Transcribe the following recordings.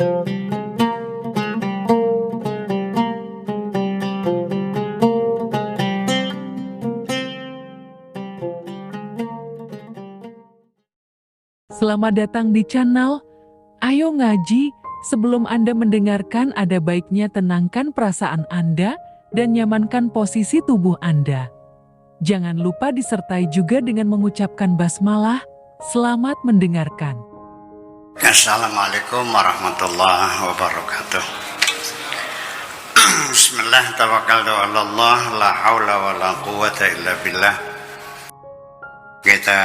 Selamat datang di channel Ayo Ngaji. Sebelum Anda mendengarkan, ada baiknya tenangkan perasaan Anda dan nyamankan posisi tubuh Anda. Jangan lupa disertai juga dengan mengucapkan basmalah. Selamat mendengarkan. Assalamualaikum warahmatullahi wabarakatuh. Bismillah, tawakkaltu 'ala Allah, la haula wala quwwata illa billah. Kita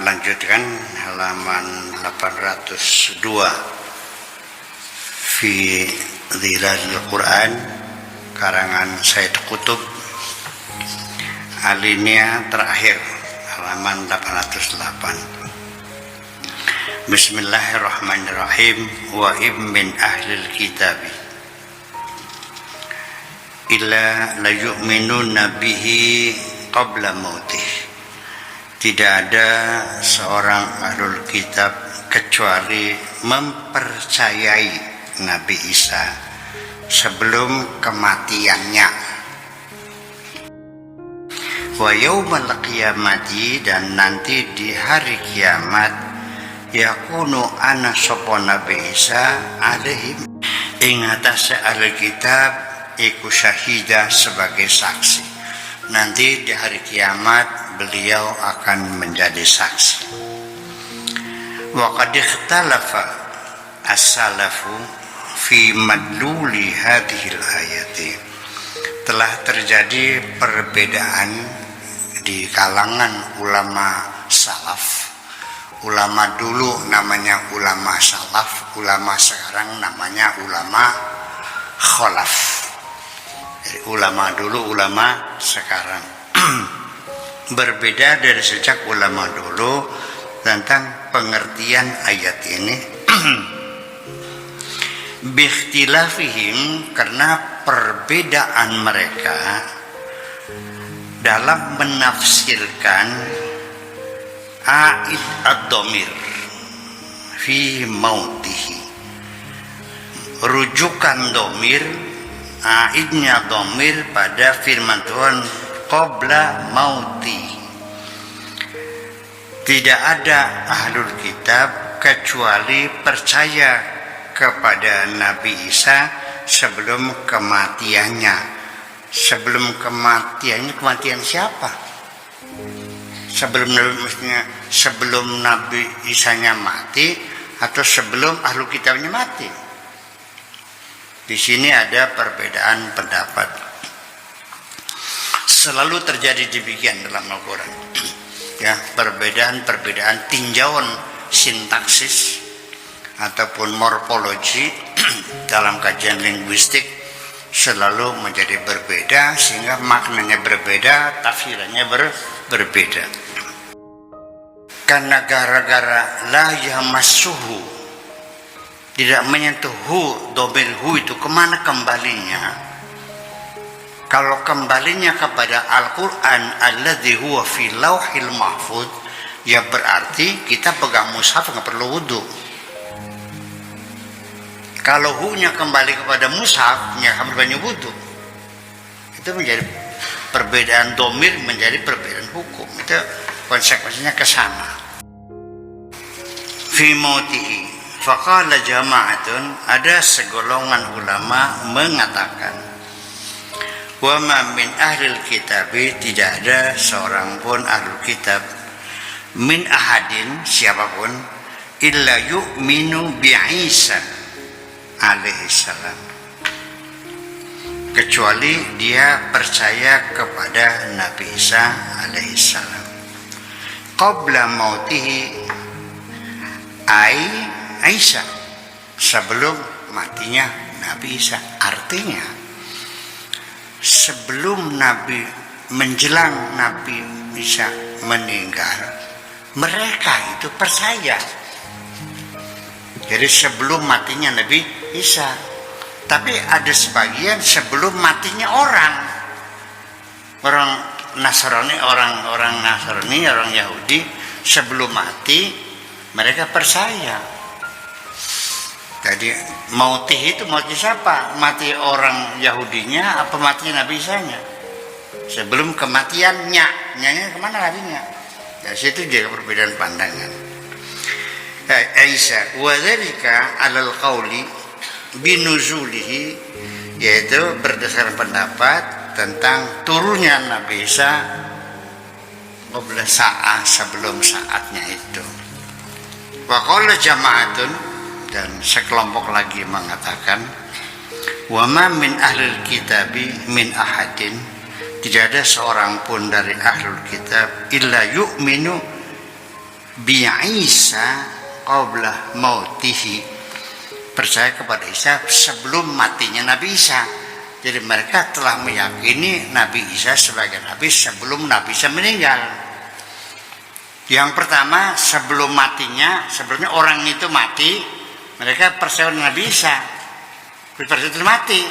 lanjutkan halaman 802 fi Dhilalil Quran karangan Said Qutb, alinea terakhir halaman 808. Bismillahirrahmanirrahim. Wa min ahlil kitabi illa la yu'minuna bihi qabla mautih. Tidak ada seorang ahlul kitab kecuali mempercayai Nabi Isa sebelum kematiannya. Wa yaumal qiyamati, dan nanti di hari kiamat, yakunu ana sapa Nabi Isa alaihim ing atase ahlul kitab iku syahida, sebagai saksi. Nanti di hari kiamat beliau akan menjadi saksi. Wa qad ikhtalafa as-salafu fi madluli hadhil ayati. Telah terjadi perbedaan di kalangan ulama salaf. Ulama dulu namanya ulama salaf, ulama sekarang namanya ulama khalaf. Jadi ulama dulu, ulama sekarang. Berbeda dari sejak ulama dulu tentang pengertian ayat ini. Biikhtilafihim, karena perbedaan mereka dalam menafsirkan aid ad-dhamir fi mautihi. Rujukan dhamir, aidnya dhamir pada firman Tuhan qabla mauti. Tidak ada ahlul kitab kecuali percaya kepada Nabi Isa sebelum kematiannya. Sebelum kematiannya, kematian siapa? Sebelum Nabi Isanya mati atau sebelum ahlul kitabnya mati? Di sini ada perbedaan pendapat. Selalu terjadi demikian dalam Al-Quran. Ya, perbedaan tinjauan sintaksis ataupun morfologi dalam kajian linguistik selalu menjadi berbeda, sehingga maknanya berbeda, tafsirannya berbeda. Karena gara-gara la yamassuhu, tidak menyentuh dhamir itu, kemana kembalinya? Kalau kembalinya kepada Al-Quran alladzi huwa fi lauhil mahfud, ya berarti kita pegang mushaf nggak perlu wudu. Kalau hu-nya kembali kepada mushaf, ya akan banyak wudu. Itu menjadi perbedaan dhamir, menjadi perbedaan hukum. Itu konsekuensinya ke sana. Fi mautihi faqala jama'atun, ada segolongan ulama mengatakan, wa ma min ahlil kitabi, tidak ada seorang pun ahlul kitab, min ahadin, siapapun, illa yu'minu bi Isa alaihi salam, kecuali dia percaya kepada Nabi Isa alaihi salam. Qabla mautihi ai Isa, sebelum matinya Nabi Isa. Artinya sebelum Nabi, menjelang Nabi Isa meninggal, mereka itu percaya. Jadi sebelum matinya Nabi Isa. Tapi ada sebagian sebelum matinya orang Nasrani, orang Nasrani, orang Yahudi, sebelum mati mereka percaya. Jadi mautih itu mati siapa? Mati orang Yahudinya apa mati Nabi Isa-nya? Sebelum kematiannya, nyanya kemana larinya? Dari situ juga perbedaan pandangan. Aisyah wa dzalika 'alal qauli binuzulihi, yaitu berdasarkan pendapat tentang turunnya Nabi Isa qabla sa'ah, sebelum saatnya itu. Wa qala jama'atun, dan sekelompok lagi mengatakan wa ma min ahlil kitabi min ahadin, tidak ada seorang pun dari ahlul kitab illa yu'minu bi Isa qabla mautihi, percaya kepada Isa sebelum matinya Nabi Isa. Jadi mereka telah meyakini Nabi Isa sebagai Nabi sebelum Nabi Isa meninggal. Yang pertama, sebelum matinya, sebelumnya orang itu mati, mereka percaya Nabi Isa percaya itu mati.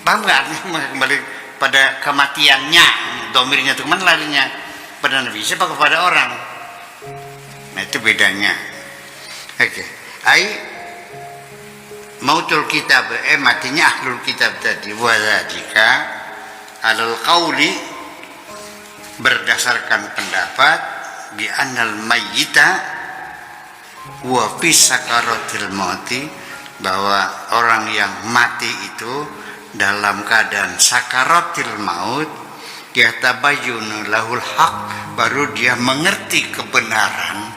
Paham nggak? Kembali pada kematiannya, domirnya itu kemana larinya? Pada Nabi Isa apa kepada orang? Nah itu bedanya. Oke. Mautul kitab, matinya ahlul kitab tadi. Wadzalika alal qauli, berdasarkan pendapat bi annal mayyita wa fi sakaratil mauti, bahwa orang yang mati itu dalam keadaan sakaratil maut, yatabayyunu lahul haq, baru dia mengerti kebenaran,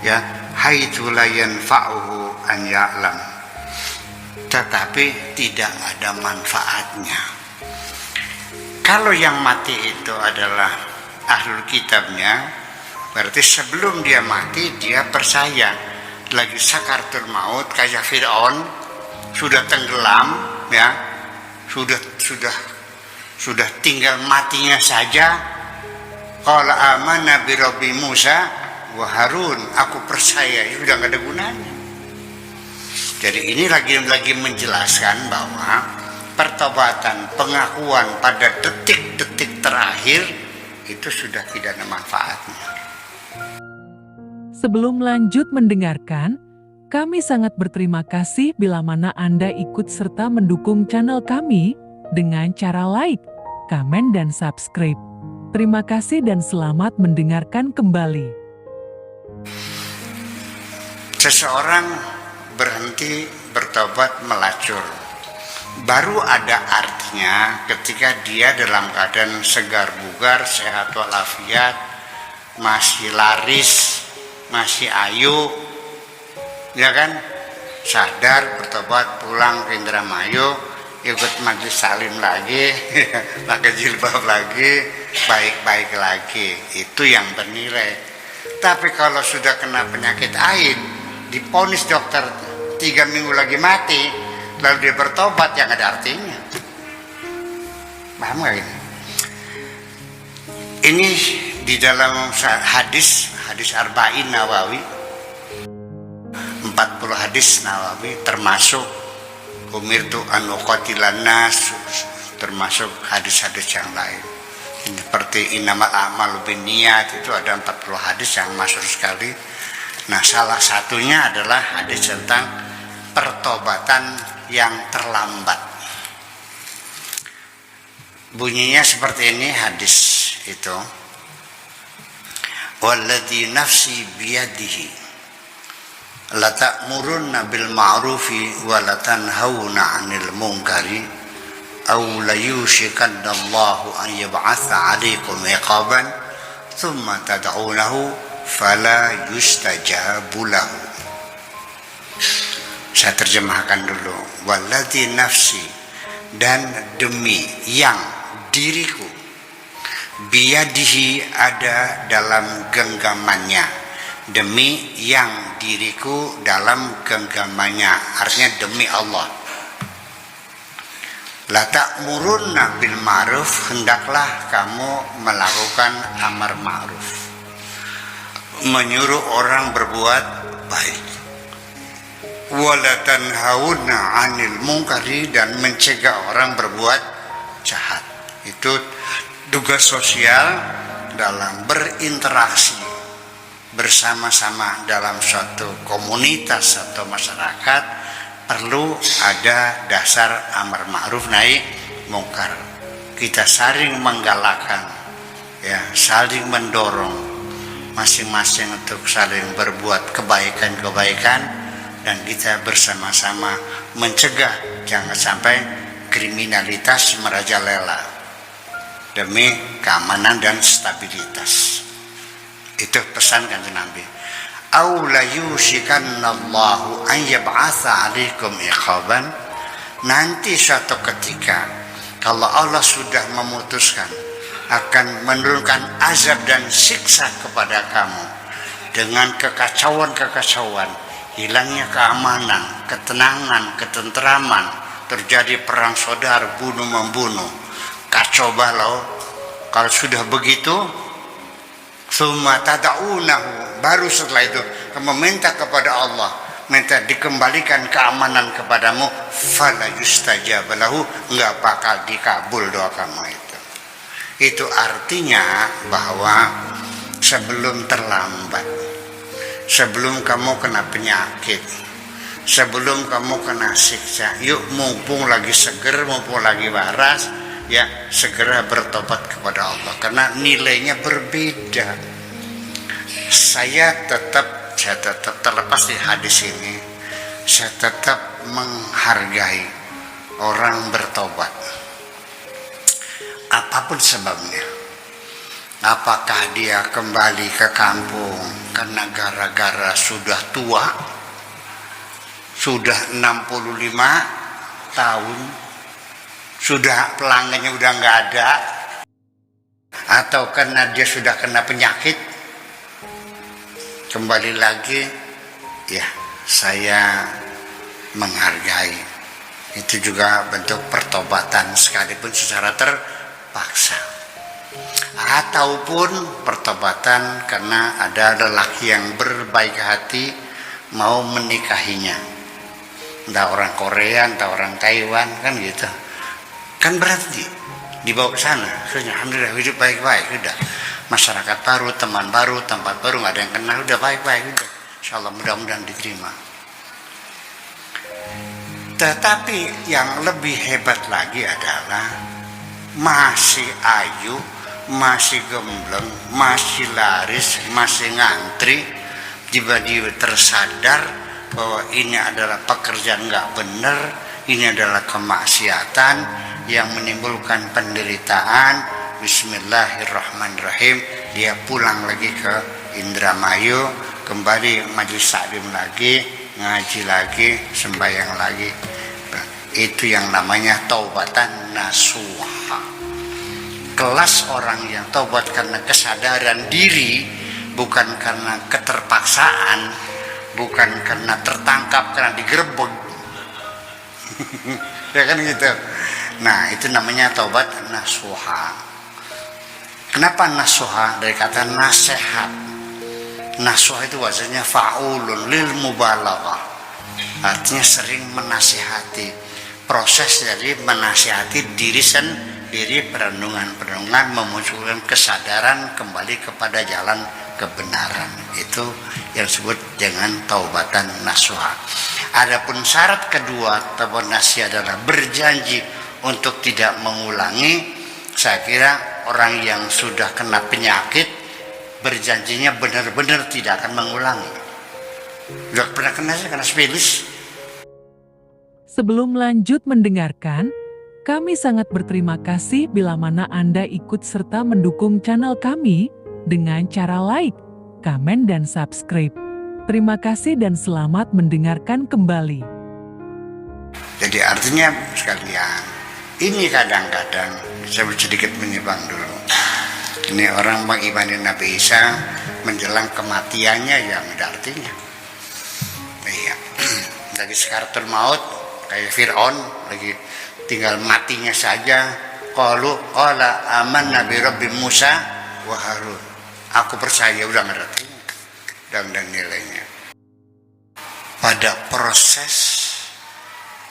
ya, haitsu la yanfa'uhu an ya'lam, tetapi tidak ada manfaatnya. Kalau yang mati itu adalah ahlul kitabnya, berarti sebelum dia mati dia percaya lagi sakaratul maut, kayak Fir'aun sudah tenggelam, ya, sudah tinggal matinya saja. Qala amanna bi rabbi Musa wa Harun, aku percaya, itu sudah nggak ada gunanya. Jadi ini lagi menjelaskan bahwa pertobatan, pengakuan pada detik-detik terakhir itu sudah tidak ada manfaatnya. Sebelum lanjut mendengarkan, kami sangat berterima kasih bila mana Anda ikut serta mendukung channel kami dengan cara like, komen, dan subscribe. Terima kasih dan selamat mendengarkan kembali. Seseorang berhenti bertobat melacur, baru ada artinya ketika dia dalam keadaan segar bugar, sehat walafiat, masih laris, masih ayu, ya kan, sadar, bertobat, pulang ke Indramayu, ikut majelis salim lagi, pakai jilbab lagi, baik-baik lagi, itu yang bernilai. Tapi kalau sudah kena penyakit aid, diponis dokter 3 minggu lagi mati, lalu dia bertobat, yang ada artinya. Paham gak ini? Ini di dalam hadis Arba'in Nawawi, 40 hadis Nawawi, termasuk umirtu an uqatilan nas, termasuk hadis-hadis yang lain. Seperti innamal a'malu binniyat, itu ada 40 hadis yang masyhur sekali. Nah, salah satunya adalah hadis tentang pertobatan yang terlambat. Bunyinya seperti ini hadis itu. Walladzi nafsi biyadihi la ta'murunna bil ma'rufi wa la tanhauna 'anil munkari aw la yushikanna Allahu an yab'atha 'alaikum iqaban thumma tad'unahu fala yustajabu lahu. Saya terjemahkan dulu. Walladzi nafsi, dan demi yang diriku, biyadihi, ada dalam genggamannya, demi yang diriku dalam genggamannya, artinya demi Allah. La ta'murunna bil ma'ruf, hendaklah kamu melakukan amar ma'ruf, menyuruh orang berbuat baik. Wala tanhauna 'anil munkari, dan mencegah orang berbuat jahat. Itu tugas sosial dalam berinteraksi, bersama-sama dalam suatu komunitas atau masyarakat perlu ada dasar amar ma'ruf nahi mungkar. Kita saling menggalakkan, ya, saling mendorong masing-masing untuk saling berbuat kebaikan-kebaikan, dan kita bersama-sama mencegah jangan sampai kriminalitas merajalela demi keamanan dan stabilitas. Itu pesan Kanjeng Nabi. Aw la yushikannallahu an yab'atsa 'alaikum iqaban. Nanti suatu ketika kalau Allah sudah memutuskan akan menurunkan azab dan siksa kepada kamu dengan kekacauan-kekacauan, hilangnya keamanan, ketenangan, ketentraman, terjadi perang saudara, bunuh-membunuh, kacau balau. Kalau sudah begitu, summa tad'unahu, baru setelah itu kamu minta kepada Allah, minta dikembalikan keamanan kepadamu, fala yustajab lahu, enggak bakal dikabul doa kamu itu. Itu artinya bahwa sebelum terlambat, sebelum kamu kena penyakit, sebelum kamu kena siksa, yuk mumpung lagi seger, mumpung lagi waras, ya segera bertobat kepada Allah, karena nilainya berbeda. Saya tetap terlepas di hadis ini, saya tetap menghargai orang bertobat apapun sebabnya. Apakah dia kembali ke kampung karena gara-gara sudah tua, sudah 65 tahun, sudah pelanggannya udah nggak ada, atau karena dia sudah kena penyakit, kembali lagi, ya saya menghargai. Itu juga bentuk pertobatan sekalipun secara terpaksa, ataupun pertobatan karena ada lelaki yang berbaik hati mau menikahinya, entah orang Korea, entah orang Taiwan, kan gitu. Kan berarti dibawa ke sana, alhamdulillah hidup baik-baik, udah masyarakat baru, teman baru, tempat baru, nggak ada yang kenal, udah baik-baik, udah insyaallah mudah-mudahan diterima. Tetapi yang lebih hebat lagi adalah masih ayu, masih gembleng, masih laris, masih ngantri, tiba-tiba tersadar bahwa ini adalah pekerjaan nggak benar, ini adalah kemaksiatan yang menimbulkan penderitaan. Bismillahirrahmanirrahim, dia pulang lagi ke Indramayu, kembali majelis taklim lagi, ngaji lagi, sembahyang lagi. Itu yang namanya taubatan nasuha. Kelas orang yang taubat karena kesadaran diri, bukan karena keterpaksaan, bukan karena tertangkap, karena digerebek. Ya kan gitu. Nah, itu namanya taubat nasuha. Kenapa nasuha? Dari kata nasihat. Nasuha itu wazannya fa'ulun lil mubalaghah. Artinya sering menasihati. Proses dari menasihati diri sendiri, perenungan-perenungan, memunculkan kesadaran kembali kepada jalan kebenaran. Itu yang disebut dengan taubatan nasuha. Adapun syarat kedua taubat nasuha adalah berjanji untuk tidak mengulangi. Saya kira orang yang sudah kena penyakit berjanjinya benar-benar tidak akan mengulangi. Udah pernah kena spilis? Sebelum lanjut mendengarkan, kami sangat berterima kasih bila mana Anda ikut serta mendukung channel kami dengan cara like, komen, dan subscribe. Terima kasih dan selamat mendengarkan kembali. Jadi artinya sekalian, ini kadang-kadang saya sedikit menyimpang dulu. Ini orang mengimani Nabi Isa menjelang kematiannya, yang ada artinya. Iya, lagi sekaratul maut, kayak Fir'aun, lagi tinggal matinya saja. Qala amanna bi rabbi Musa wa Harun. Aku percaya, udah ngerti dan nilainya. Pada proses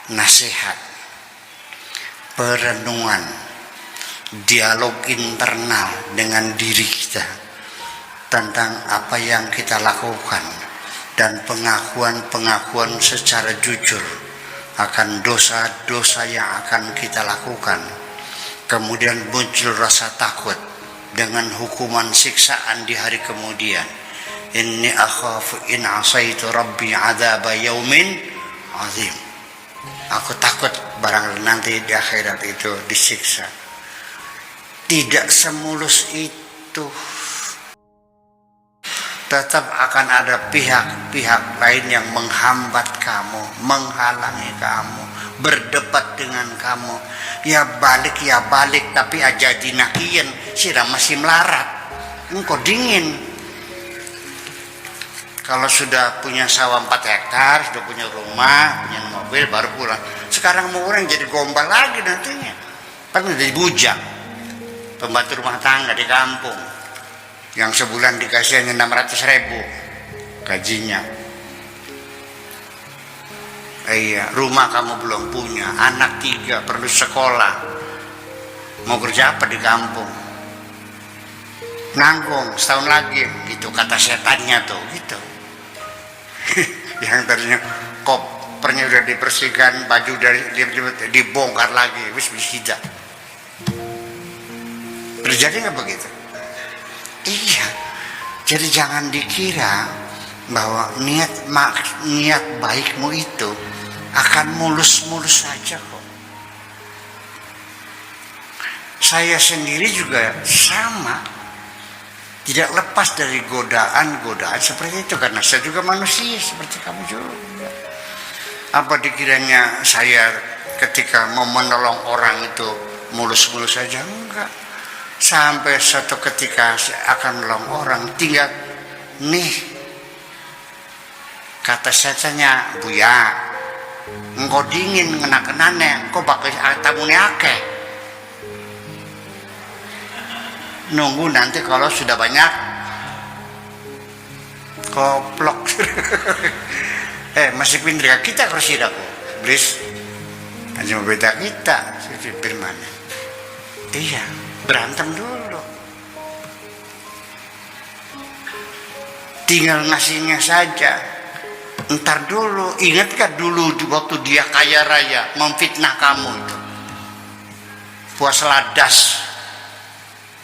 nasihat, perenungan, dialog internal dengan diri kita, tentang apa yang kita lakukan dan pengakuan-pengakuan secara jujur akan dosa-dosa yang akan kita lakukan. Kemudian muncul rasa takut dengan hukuman siksaan di hari kemudian. Inni akhafu in asaitu rabbi adzaba yaumin azim. Aku takut barang nanti di akhirat itu disiksa. Tidak semulus itu. Tetap akan ada pihak-pihak lain yang menghambat kamu, menghalangi kamu, berdebat dengan kamu. Ya balik, tapi aja dinakian, sirah masih melarat. Engkau dingin. Kalau sudah punya sawah 4 hektar, sudah punya rumah, punya mobil, baru pulang. Sekarang mau orang jadi gombal lagi nantinya. Kan jadi bujang. Pembantu rumah tangga di kampung. Yang sebulan dikasih hanya 600.000 gajinya. Iya, rumah kamu belum punya, anak 3 perlu sekolah. Mau kerja apa di kampung? Nanggung setahun lagi, gitu kata setannya tuh, gitu. Yang tadinya kopernya udah dibersihkan, baju dari dibongkar lagi, wis bisa. Terjadi nggak begitu? Iya, jadi jangan dikira bahwa niat baikmu itu akan mulus-mulus saja kok. Saya sendiri juga sama, tidak lepas dari godaan-godaan seperti itu, karena saya juga manusia seperti kamu juga. Apa dikiranya saya ketika mau menolong orang itu mulus-mulus saja? Enggak. Sampai suatu ketika akan menolong orang, tinggal nih kata setannya, Buya, engkau dingin ngena-kenane, engkau pakai tamune akeh. Nunggu nanti kalau sudah banyak koplok. Masih pindah kita kursi aku, please. Hanya beda kita, si firman. Iya. Berantem dulu, tinggal ngasihnya saja. Ntar dulu, ingat gak dulu waktu dia kaya raya memfitnah kamu itu, puas ladas,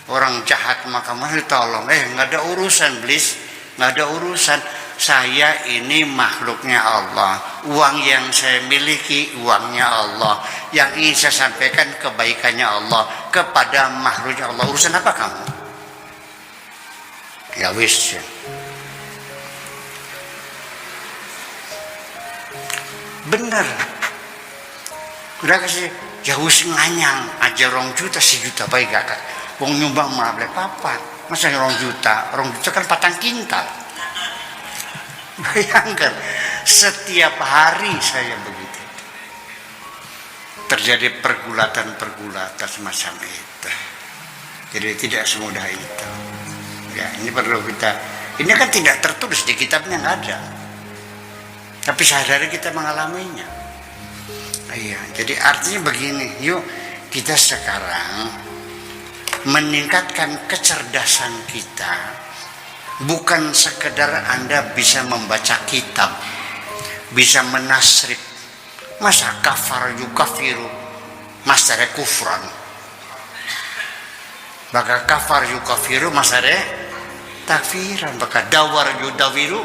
orang jahat maka kamu tolong, nggak ada urusan, please, nggak ada urusan. Saya ini makhluknya Allah, uang yang saya miliki uangnya Allah, yang ingin saya sampaikan kebaikannya Allah kepada makhluknya Allah. Urusan apa kamu? Ya wis, bener. Udah kasih ya wis nganyang aja 2 juta 1 juta baik gak? Wong nyumbang malah boleh papat, masa 2 juta kan 4 kintal. Bayangkan, setiap hari saya begitu. Terjadi pergulatan-pergulatan semacam itu. Jadi tidak semudah itu. Ya, ini perlu kita. Ini kan tidak tertulis di kitabnya, nggak ada. Tapi sehari-hari kita mengalaminya. Iya, jadi artinya begini. Yuk kita sekarang meningkatkan kecerdasan kita. Bukan sekedar Anda bisa membaca kitab, bisa menasrib. Masa kafar yukafiru masare kufran. Maka kafar yukafiru masare takfiran. Maka dawar yudawiru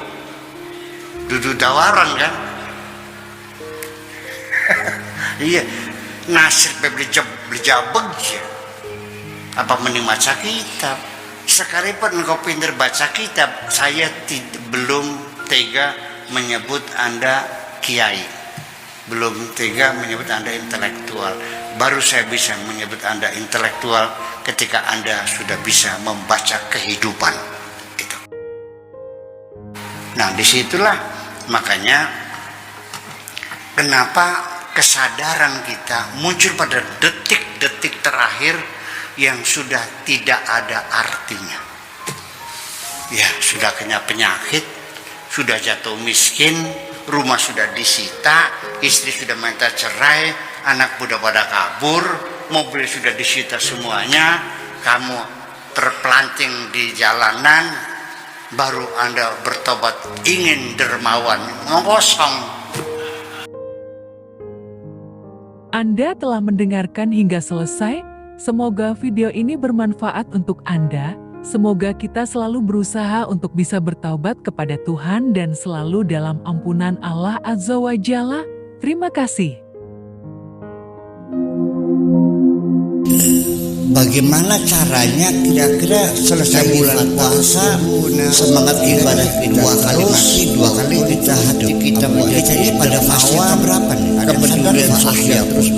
dudu dawaran kan. Iya, nasrib beli jabeg ya. Apa mending baca kitab? Sekalipun engkau pintar baca kitab, saya belum tega menyebut Anda kiai, belum tega menyebut Anda intelektual. Baru saya bisa menyebut Anda intelektual ketika Anda sudah bisa membaca kehidupan itu. Nah, disitulah makanya kenapa kesadaran kita muncul pada detik-detik terakhir yang sudah tidak ada artinya. Ya, sudah kena penyakit, sudah jatuh miskin, rumah sudah disita, istri sudah minta cerai, anak muda pada kabur, mobil sudah disita semuanya, kamu terpelanting di jalanan, baru Anda bertobat ingin dermawan, ngosong. Anda telah mendengarkan hingga selesai. Semoga video ini bermanfaat untuk Anda. Semoga kita selalu berusaha untuk bisa bertaubat kepada Tuhan dan selalu dalam ampunan Allah Azza wa Jalla. Terima kasih. Bagaimana caranya kira-kira selesai bulan puasa, semangat ibadah kita dua kali kita hati kita ini pada fase berapa nih? Kepedulian sosial terus